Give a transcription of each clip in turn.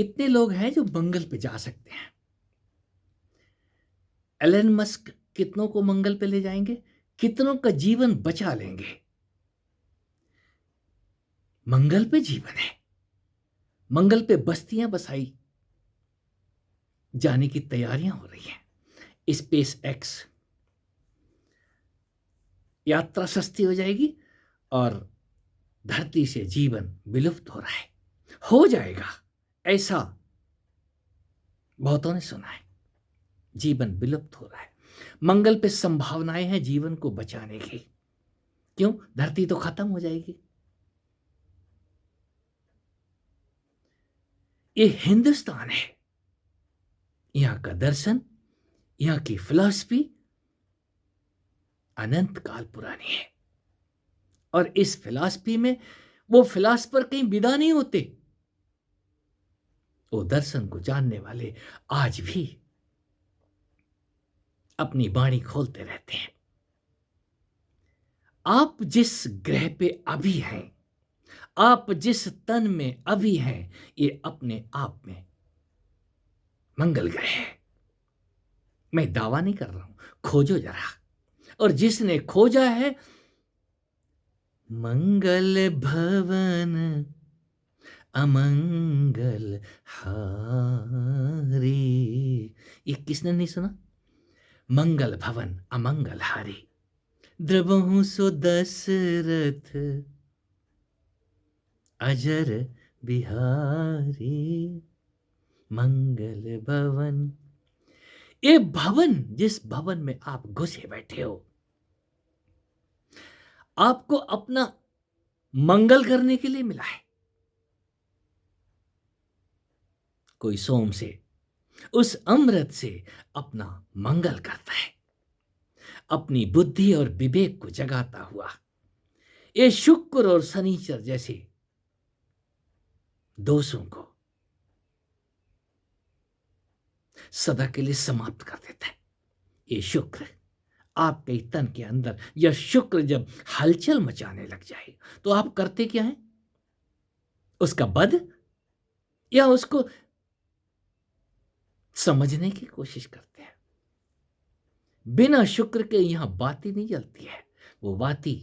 कितने लोग हैं जो मंगल पे जा सकते हैं? एलन मस्क कितनों को मंगल पे ले जाएंगे? कितनों का जीवन बचा लेंगे? मंगल पे जीवन है, मंगल पे बस्तियां बसाई जाने की तैयारियां हो रही हैं। स्पेस एक्स यात्रा सस्ती हो जाएगी और धरती से जीवन विलुप्त हो रहा है, हो जाएगा ऐसा बहुतों ने सुना है। जीवन विलुप्त हो रहा है। मंगल पे संभावनाएं हैं जीवन को बचाने की। क्यों? धरती तो खत्म हो जाएगी। ये हिंदुस्तान है, यहां का दर्शन, यहां की फिलॉसफी अनंत काल पुरानी है। और इस फिलॉसफी में वो फिलॉसफर कहीं विदा नहीं होते। वो दर्शन को जानने वाले आज भी अपनी वाणी खोलते रहते हैं। आप जिस ग्रह पे अभी हैं, आप जिस तन में अभी हैं, ये अपने आप में मंगल ग्रह है। मैं दावा नहीं कर रहा हूं, खोजो जरा। और जिसने खोजा है, मंगल भवन अमंगल हारी, ये किसने नहीं सुना? मंगल भवन अमंगल हारी, द्रवहु सो दशरथ अजर बिहारी। मंगल भवन, ये भवन, जिस भवन में आप घुसे बैठे हो, आपको अपना मंगल करने के लिए मिला है। कोई सोम से, उस अमृत से अपना मंगल करता है, अपनी बुद्धि और विवेक को जगाता हुआ। ये शुक्र और शनिचर जैसे दोषों को सदा के लिए समाप्त कर देता है। ये शुक्र आपके तन के अंदर, यह शुक्र जब हलचल मचाने लग जाए तो आप करते क्या हैं? उसका वध या उसको समझने की कोशिश करते हैं। बिना शुक्र के यहां बाती नहीं जलती है। वो बाती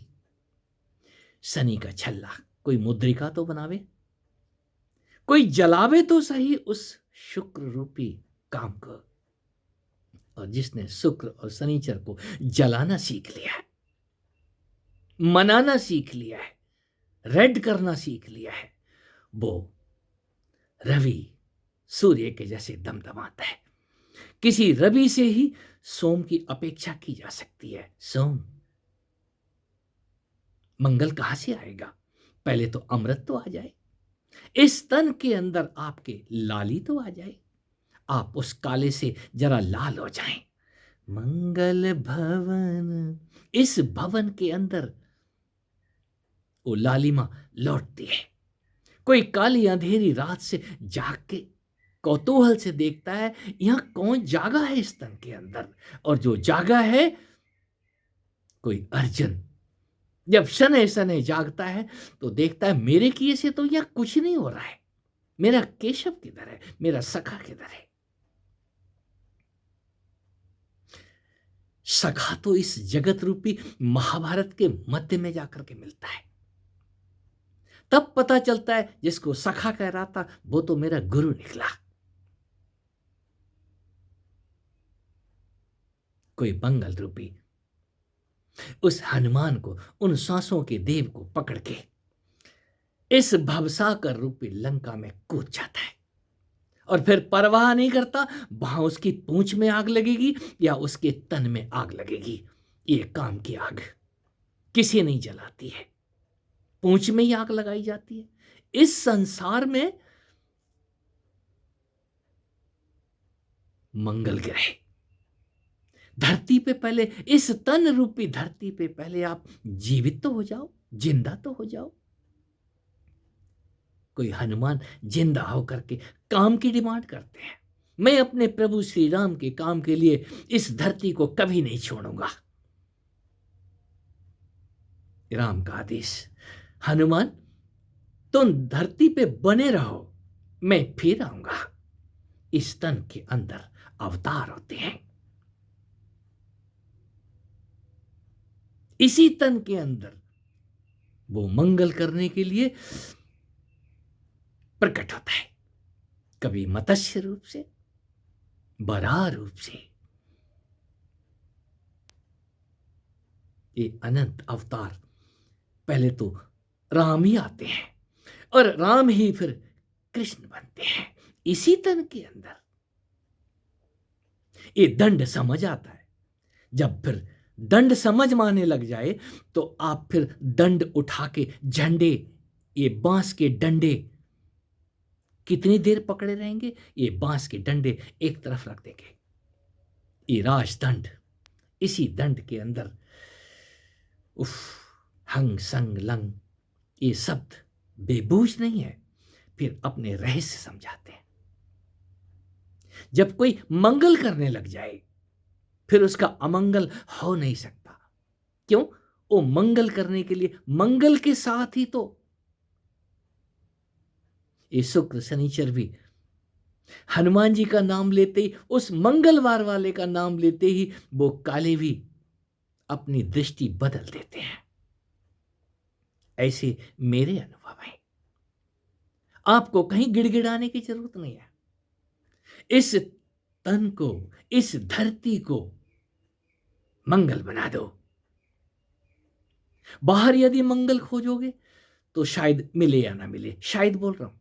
शनि का छल्ला, कोई मुद्रिका तो बनावे, कोई जलावे तो सही उस शुक्र रूपी काम को। और जिसने शुक्र और शनिचर को जलाना सीख लिया है, मनाना सीख लिया है, रेड करना सीख लिया है, वो रवि सूर्य के जैसे दमदमाता है। किसी रवि से ही सोम की अपेक्षा की जा सकती है। सोम, मंगल कहां से आएगा? पहले तो अमृत तो आ जाए, इस तन के अंदर आपके लाली तो आ जाए, आप उस काले से जरा लाल हो जाएं। मंगल भवन, इस भवन के अंदर वो लालिमा लौटती है। कोई काली अंधेरी रात से जाग के कौतूहल से देखता है, यहां कौन जागा है इस तन के अंदर। और जो जागा है, कोई अर्जुन, जब शनै शनै जागता है तो देखता है मेरे किए से तो यह कुछ नहीं हो रहा है। मेरा केशव किधर है? मेरा सखा किधर है? सखा तो इस जगत रूपी महाभारत के मध्य में जाकर के मिलता है। तब पता चलता है जिसको सखा कह रहा था वो तो मेरा गुरु निकला। कोई मंगल रूपी उस हनुमान को, उन सांसों के देव को पकड़ के इस भवसागर रूपी लंका में कूद जाता है। और फिर परवाह नहीं करता वहां उसकी पूंछ में आग लगेगी या उसके तन में आग लगेगी। ये काम की आग किसी नहीं जलाती है, पूंछ में ही आग लगाई जाती है। इस संसार में मंगल ग्रह धरती पे, पहले इस तन रूपी धरती पे पहले आप जीवित तो हो जाओ, जिंदा तो हो जाओ। कोई हनुमान जिंदा होकर के काम की डिमांड करते हैं। मैं अपने प्रभु श्री राम के काम के लिए इस धरती को कभी नहीं छोड़ूंगा। राम का आदेश, हनुमान तुम धरती पे बने रहो, मैं फिर आऊंगा। इस तन के अंदर अवतार होते हैं, इसी तन के अंदर वो मंगल करने के लिए प्रकट होता है, कभी मत्स्य रूप से, बराह रूप से। ये अनंत अवतार पहले तो राम ही आते हैं और राम ही फिर कृष्ण बनते हैं इसी तन के अंदर। ये दंड समझ आता है। जब फिर दंड समझ में आने लग जाए तो आप फिर दंड उठा के झंडे, ये बांस के डंडे कितनी देर पकड़े रहेंगे? ये बांस के डंडे एक तरफ रख देंगे। ये राजदंड, इसी दंड के अंदर उफ, हंग संग लंग, ये शब्द बेबूझ नहीं है, फिर अपने रहस्य समझाते हैं। जब कोई मंगल करने लग जाए फिर उसका अमंगल हो नहीं सकता। क्यों? वो मंगल करने के लिए मंगल के साथ ही तो ये शुक्र शनिचर भी हनुमान जी का नाम लेते ही, उस मंगलवार वाले का नाम लेते ही वो काले भी अपनी दृष्टि बदल देते हैं। ऐसे मेरे अनुभव हैं। आपको कहीं गिड़गिड़ाने की जरूरत नहीं है। इस तन को, इस धरती को मंगल बना दो। बाहर यदि मंगल खोजोगे तो शायद मिले या ना मिले, शायद बोल रहा हूं।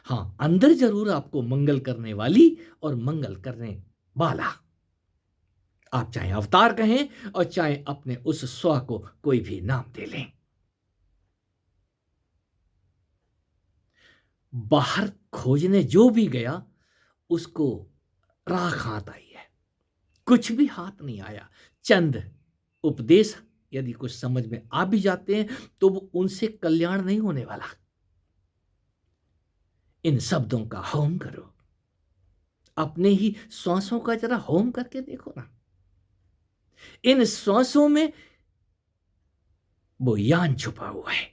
हाँ, अंदर जरूर आपको मंगल करने वाली और मंगल करने वाला, आप चाहे अवतार कहें और चाहे अपने उस स्व को कोई भी नाम दे लें, बाहर खोजने जो भी गया उसको राख हाथ आई है, कुछ भी हाथ नहीं आया। चंद उपदेश यदि कुछ समझ में आ भी जाते हैं तो वो उनसे कल्याण नहीं होने वाला। इन शब्दों का होम करो, अपने ही श्वासों का जरा होम करके देखो ना। इन श्वासों में वो यान छुपा हुआ है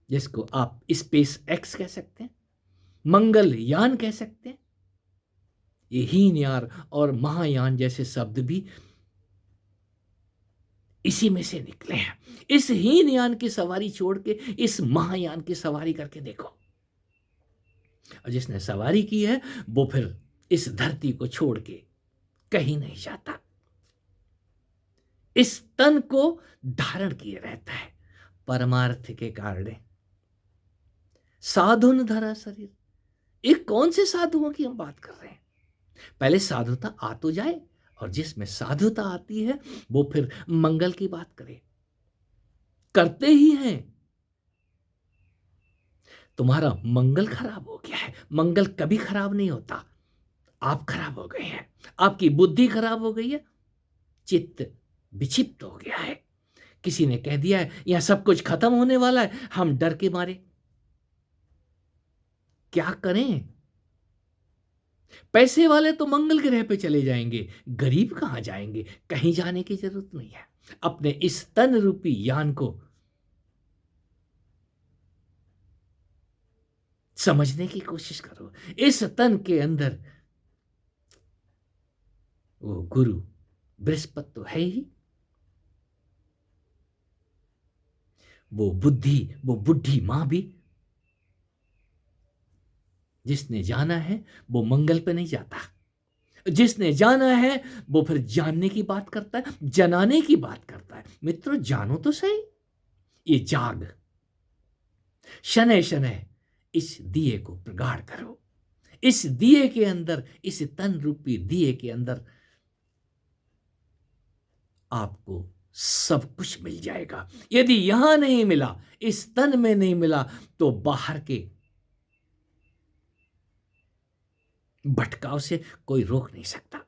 जिसको आप स्पेस एक्स कह सकते हैं, मंगल यान कह सकते हैं। ये हीनयान और महायान जैसे शब्द भी इसी में से निकले हैं। इस हीनयान की सवारी छोड़ के इस महायान की सवारी करके देखो, और जिसने सवारी की है वो फिर इस धरती को छोड़ के कहीं नहीं जाता, इस तन को धारण किए रहता है परमार्थ के कारण। साधुन धरा शरीर, ये कौन से साधुओं की हम बात कर रहे हैं? पहले साधुता आ तो जाए, और जिसमें साधुता आती है वो फिर मंगल की बात करे, करते ही हैं। तुम्हारा मंगल खराब हो गया है, मंगल कभी खराब नहीं होता, आप खराब हो गए हैं, आपकी बुद्धि खराब हो गई है, चित्त विक्षिप्त हो गया है। किसी ने कह दिया है यह सब कुछ खत्म होने वाला है, हम डर के मारे क्या करें? पैसे वाले तो मंगल ग्रह पे चले जाएंगे, गरीब कहां जाएंगे? कहीं जाने की जरूरत नहीं है। अपने इस तन रूपी यान को समझने की कोशिश करो। इस तन के अंदर वो गुरु बृहस्पति तो है ही, वो बुद्धि, वो बुद्धि मां भी। जिसने जाना है वो मंगल पे नहीं जाता, जिसने जाना है वो फिर जानने की बात करता है, जनाने की बात करता है। मित्रों, जानो तो सही, ये जाग, शनै शनै इस दिए को प्रगाढ़ करो। इस दिए के अंदर, इस तन रूपी दिए के अंदर आपको सब कुछ मिल जाएगा। यदि यहां नहीं मिला, इस तन में नहीं मिला, तो बाहर के भटकाव से कोई रोक नहीं सकता।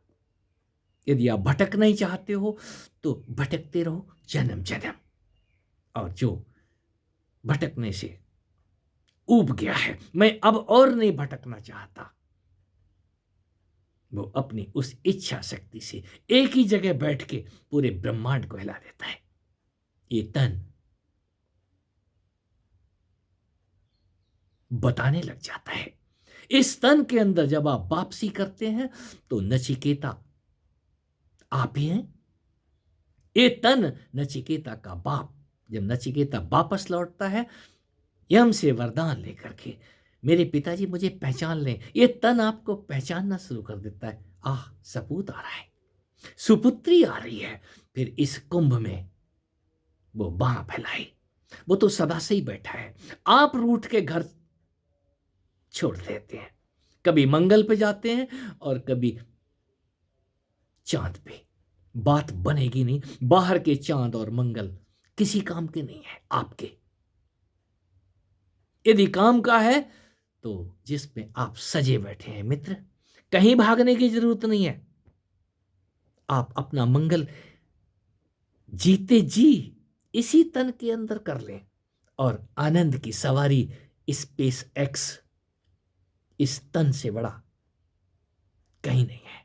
यदि आप भटक नहीं चाहते हो तो भटकते रहो जन्म जन्म, और जो भटकने से ऊब गया है, मैं अब और नहीं भटकना चाहता, वो अपनी उस इच्छा शक्ति से एक ही जगह बैठ के पूरे ब्रह्मांड को हिला देता है। ये तन बताने लग जाता है, इस तन के अंदर जब आप वापसी करते हैं तो नचिकेता आप ही हैं। ये तन नचिकेता का बाप। जब नचिकेता वापस लौटता है यम से वरदान लेकर के, मेरे पिताजी मुझे पहचान लें, ये तन आपको पहचानना शुरू कर देता है। आह, सपूत आ रहा है, सुपुत्री आ रही है। फिर इस कुंभ में वो बाह फैलाई। वो तो सदा से ही बैठा है, आप रूठ के घर छोड़ देते हैं, कभी मंगल पे जाते हैं और कभी चांद पे। बात बनेगी नहीं, बाहर के चांद और मंगल किसी काम के नहीं है आपके। यदि काम का है तो जिसमें आप सजे बैठे हैं मित्र, कहीं भागने की जरूरत नहीं है। आप अपना मंगल जीते जी इसी तन के अंदर कर लें और आनंद की सवारी स्पेस एक्स इस तन से बड़ा कहीं नहीं है।